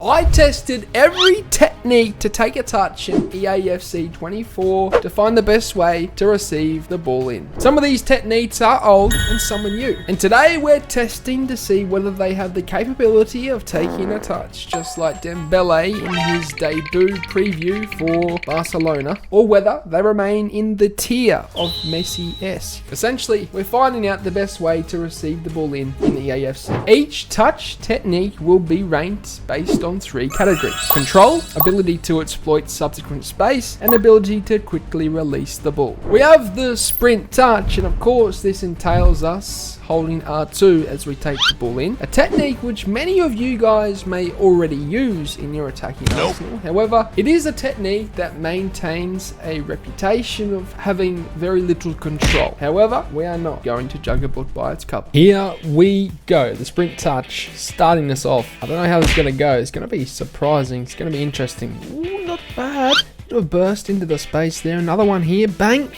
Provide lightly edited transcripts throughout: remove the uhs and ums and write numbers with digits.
I tested every technique to take a touch in EAFC 24 to find the best way to receive the ball in. Some of these techniques are old and some are new. And today we're testing to see whether they have the capability of taking a touch, just like Dembele in his debut preview for Barcelona, or whether they remain in the tier of Messi-esque. Essentially, we're finding out the best way to receive the ball in EAFC. Each touch technique will be ranked based on 3 categories: control, ability to exploit subsequent space, and ability to quickly release the ball. We have the sprint touch, and of course this entails us holding R2 as we take the ball in, a technique which many of you guys may already use in your attacking arsenal. However, it is a technique that maintains a reputation of having very little control. However, we are not going to judge a book by its cover. Here we go, the sprint touch, starting us off. I don't know how it's going to go. It's going to be surprising. It's going to be interesting. Ooh, not bad. A burst into the space there. Another one here. Bang.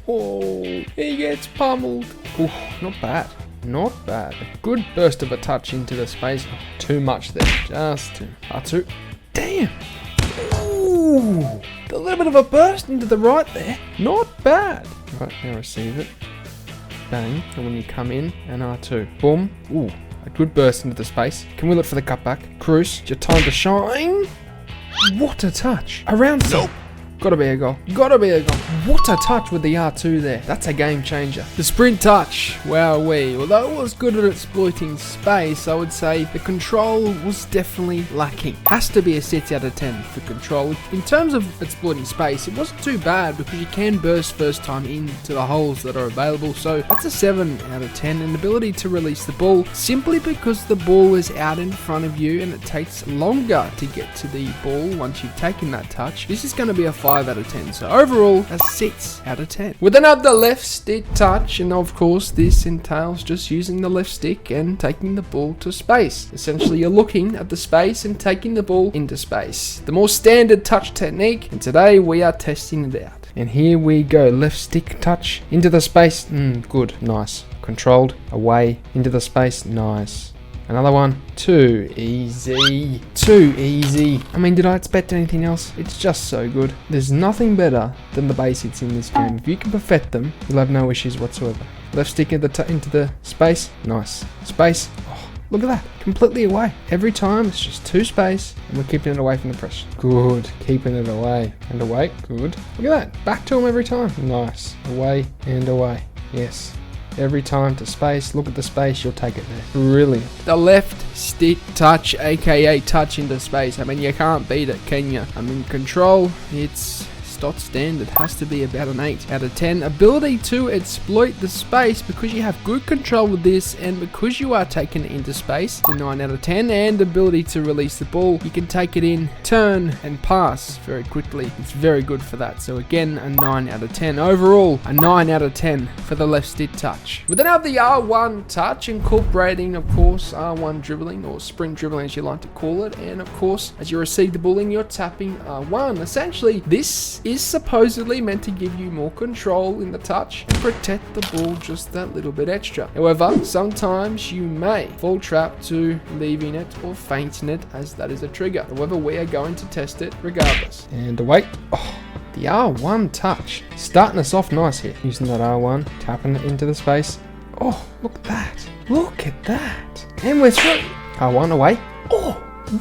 Oh, he gets pummeled. Ooh, not bad. Not bad. A good burst of a touch into the space. Oh, too much there. Just too. R2. Damn. Ooh. A little bit of a burst into the right there. Not bad. Right, now receive it. Bang. And when you come in, and R2. Boom. Ooh. A good burst into the space. Can we look for the cutback? Cruz, it's your time to shine. What a touch. Around some. Gotta be a goal. Gotta be a goal. What a touch with the R2 there. That's a game changer. The sprint touch. Wowee. Although it was good at exploiting space, I would say the control was definitely lacking. Has to be a 6 out of 10 for control. In terms of exploiting space, it wasn't too bad because you can burst first time into the holes that are available. So that's a 7 out of 10. And ability to release the ball simply because the ball is out in front of you and it takes longer to get to the ball once you've taken that touch. This is going to be a 5 out of 10. So overall, a 6 out of 10. With another left stick touch, and of course this entails just using the left stick and taking the ball to space. Essentially, you're looking at the space and taking the ball into space. The more standard touch technique, and today we are testing it out. And here we go, left stick touch into the space. Good, nice. Controlled, away, into the space, nice. Another one. Too easy. Too easy. I mean, did I expect anything else? It's just so good. There's nothing better than the basics in this game. If you can perfect them, you'll have no issues whatsoever. Left stick into the space. Nice. Space. Oh, look at that. Completely away. Every time, it's just 2 space, and we're keeping it away from the pressure. Good. Keeping it away. And away. Good. Look at that. Back to him every time. Nice. Away and away. Yes. Every time to space, look at the space, you'll take it there. Brilliant. The left stick touch, aka touch into space. I mean, you can't beat it, can you? I mean, control, it's dot standard, has to be about an 8 out of 10. Ability to exploit the space, because you have good control with this and because you are taking it into space, it's a 9 out of 10. And ability to release the ball, you can take it in, turn and pass very quickly. It's very good for that. So again, a 9 out of 10. Overall, a 9 out of 10 for the left stick touch. We then have the R1 touch, incorporating of course R1 dribbling, or sprint dribbling as you like to call it. And of course, as you receive the ball in, you're tapping R1. Essentially, this is supposedly meant to give you more control in the touch and protect the ball just that little bit extra. However, sometimes you may fall trap to leaving it or fainting it, as that is a trigger. However, we are going to test it regardless. And away. Oh, the R1 touch. Starting us off nice here. Using that R1, tapping it into the space. Oh, look at that. Look at that. And we're through. R1 away. Oh,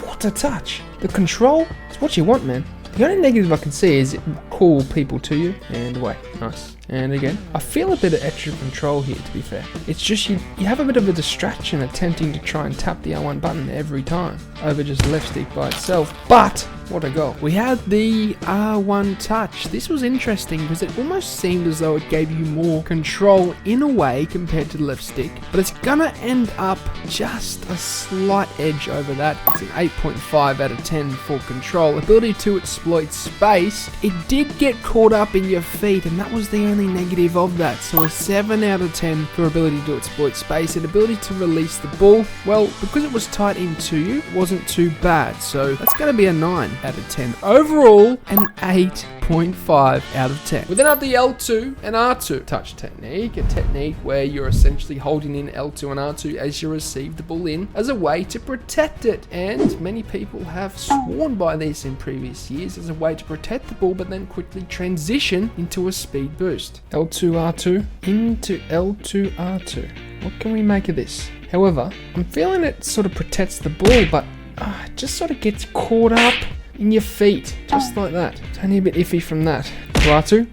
what a touch. The control is what you want, man. The only negative I can see is it will call people to you, and away. Nice. And again, I feel a bit of extra control here, to be fair. It's just you have a bit of a distraction attempting to try and tap the R1 button every time over just left stick by itself. But what a goal. We had the R1 touch. This was interesting because it almost seemed as though it gave you more control in a way compared to the left stick, but it's gonna end up just a slight edge over that. It's an 8.5 out of 10 for control. Ability to exploit space. It did did get caught up in your feet, and that was the only negative of that. So a 7 out of 10 for ability to exploit space and ability to release the ball. Well, because it was tight into you, it wasn't too bad. So that's going to be a 9 out of 10. Overall, an 8.5 out of 10. We then have the L2 and R2 touch technique, a technique where you're essentially holding in L2 and R2 as you receive the ball in as a way to protect it. And many people have sworn by this in previous years as a way to protect the ball, but then quickly transition into a speed boost. L2 R2 into L2 R2. What can we make of this? However, I'm feeling it sort of protects the ball, but it just sort of gets caught up in your feet, just like that. It's only a bit iffy from that. R2,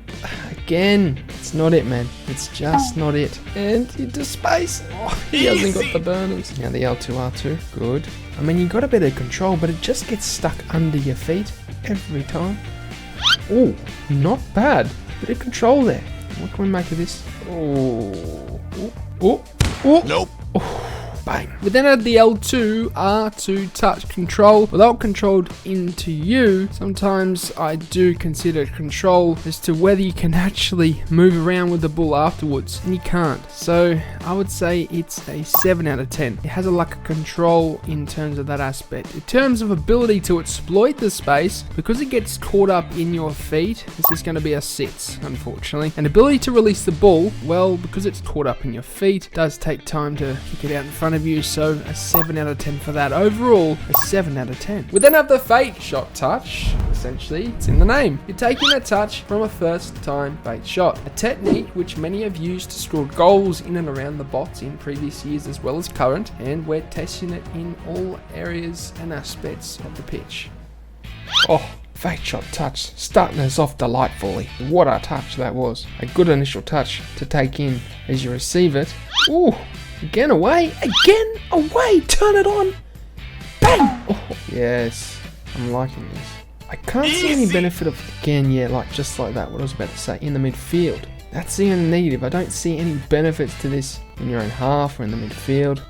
again, it's not it, man. It's just not it. And into space. Oh, he hasn't got the burners. Now the L2 R2, good. I mean, you got a bit of control, but it just gets stuck under your feet every time. Oh, not bad. Bit of control there. What can we make of this? Oh. Nope. Bang. We then had the L2 R2 touch control. Without controlled into you, sometimes I do consider control as to whether you can actually move around with the ball afterwards, and you can't. So I would say it's a 7 out of 10. It has a lack of control in terms of that aspect. In terms of ability to exploit the space, because it gets caught up in your feet, this is going to be a 6, unfortunately. And ability to release the ball, well, because it's caught up in your feet, it does take time to kick it out in front of you, so a 7 out of 10 for that. Overall, a 7 out of 10. We then have the fake shot touch. Essentially, it's in the name. You're taking a touch from a first time fake shot, a technique which many have used to score goals in and around the bots in previous years as well as current, and we're testing it in all areas and aspects of the pitch. Oh, fake shot touch, starting us off delightfully. What a touch that was. A good initial touch to take in as you receive it. Ooh. Again away, turn it on, bang! Oh, yes, I'm liking this. I can't see any benefit of, again, just like that, what I was about to say, in the midfield. That's the only negative. I don't see any benefits to this in your own half or in the midfield.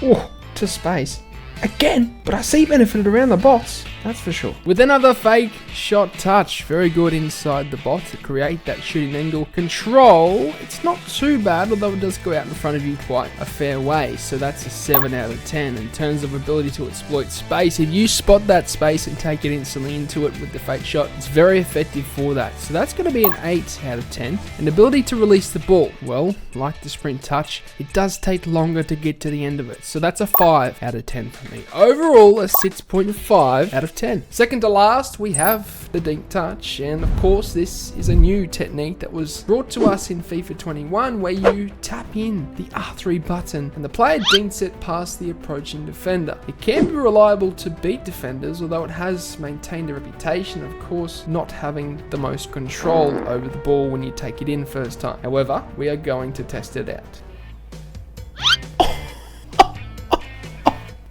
Oh, to space. Again, but I see benefit around the box, that's for sure. With another fake shot touch, very good inside the box to create that shooting angle. Control, it's not too bad, although it does go out in front of you quite a fair way, so that's a 7 out of 10. In terms of ability to exploit space, if you spot that space and take it instantly into it with the fake shot, it's very effective for that. So that's going to be an 8 out of 10. And ability to release the ball, well, like the sprint touch, it does take longer to get to the end of it, so that's a 5 out of 10 for me. Overall, a 6.5 out of 10. Second to last, we have the dink touch, and of course this is a new technique that was brought to us in FIFA 21 where you tap in the R3 button and the player dinks it past the approaching defender. It can be reliable to beat defenders, although it has maintained a reputation of course not having the most control over the ball when you take it in first time. However, we are going to test it out.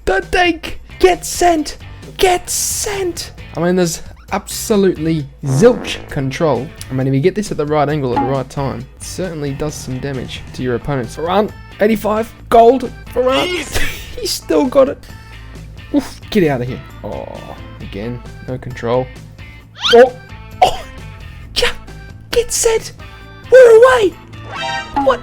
The dink! Get sent! I mean, there's absolutely zilch control. I mean, if you get this at the right angle at the right time, it certainly does some damage to your opponents. Varane, 85, gold, Varane. He's still got it. Oof, get out of here. Oh, again, no control. Oh, yeah, get sent. We're away. What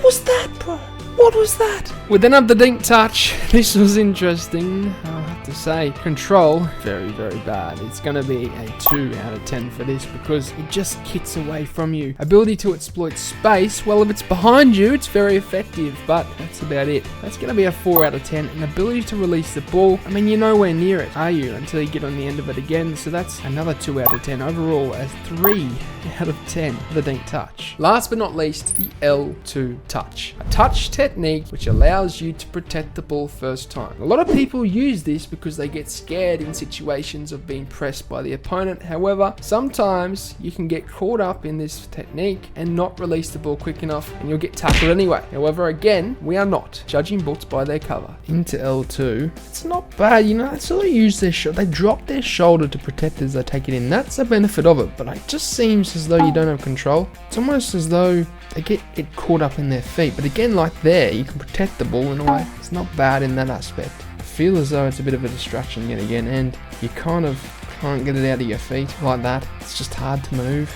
was that, bro? What was that? We then have the dink touch. This was interesting, I'll have to say. Control, very, very bad. It's going to be a 2 out of 10 for this because it just kicks away from you. Ability to exploit space, well, if it's behind you, it's very effective, but that's about it. That's going to be a 4 out of 10. And ability to release the ball, I mean, you're nowhere near it, are you? Until you get on the end of it again, so that's another 2 out of 10. Overall, a 3 out of 10 for the dink touch. Last but not least, the L2 touch. A touch technique which allows you to protect the ball first time. A lot of people use this because they get scared in situations of being pressed by the opponent. However, sometimes you can get caught up in this technique and not release the ball quick enough and you'll get tackled anyway. However, again, we are not judging bots by their cover. Into L2, it's not bad, you know, that's all they use their shoulder. They drop their shoulder to protect as they take it in. That's the benefit of it, but it just seems as though you don't have control. It's almost as though they get caught up in their feet. But again, like there, you can protect the ball in a way. It's not bad in that aspect. I feel as though it's a bit of a distraction yet again, and you kind of can't get it out of your feet like that. It's just hard to move.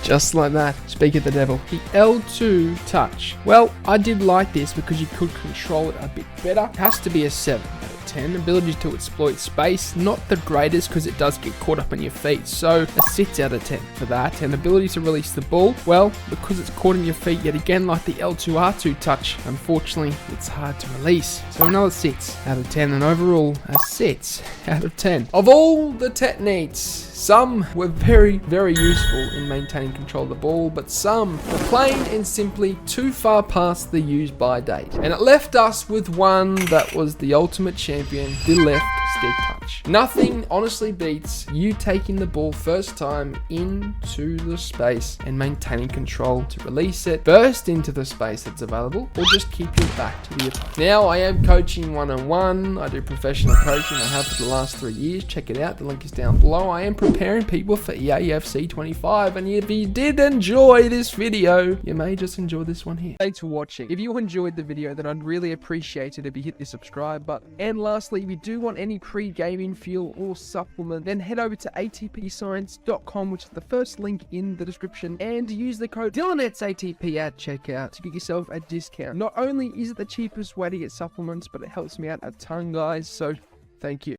Just like that. Speak of the devil. The L2 touch. Well, I did like this because you could control it a bit better. It has to be a 7 out of 10. Ability to exploit space, not the greatest because it does get caught up on your feet. So a 6 out of 10 for that. And ability to release the ball, well, because it's caught in your feet yet again like the L2R2 touch, unfortunately it's hard to release. So another 6 out of 10, and overall a 6 out of 10. Of all the techniques, some were very, very useful in maintaining control of the ball, but some were plain and simply too far past the use by date. And it left us with one that was the ultimate champion, the left stick touch. Nothing honestly beats you taking the ball first time into the space and maintaining control to release it, burst into the space that's available, or just keep your back to the opponent. Now, I am coaching one-on-one. I do professional coaching. I have for the last 3 years. Check it out. The link is down below. I am preparing people for EAFC 25, and if you did enjoy this video, you may just enjoy this one here. Thanks for watching. If you enjoyed the video, then I'd really appreciate it if you hit the subscribe button. And lastly, if you do want any pre-gaming fuel or supplement, then head over to atpscience.com, which is the first link in the description, and use the code DylanEtsATP at checkout to get yourself a discount. Not only is it the cheapest way to get supplements, but it helps me out a ton, guys, so thank you.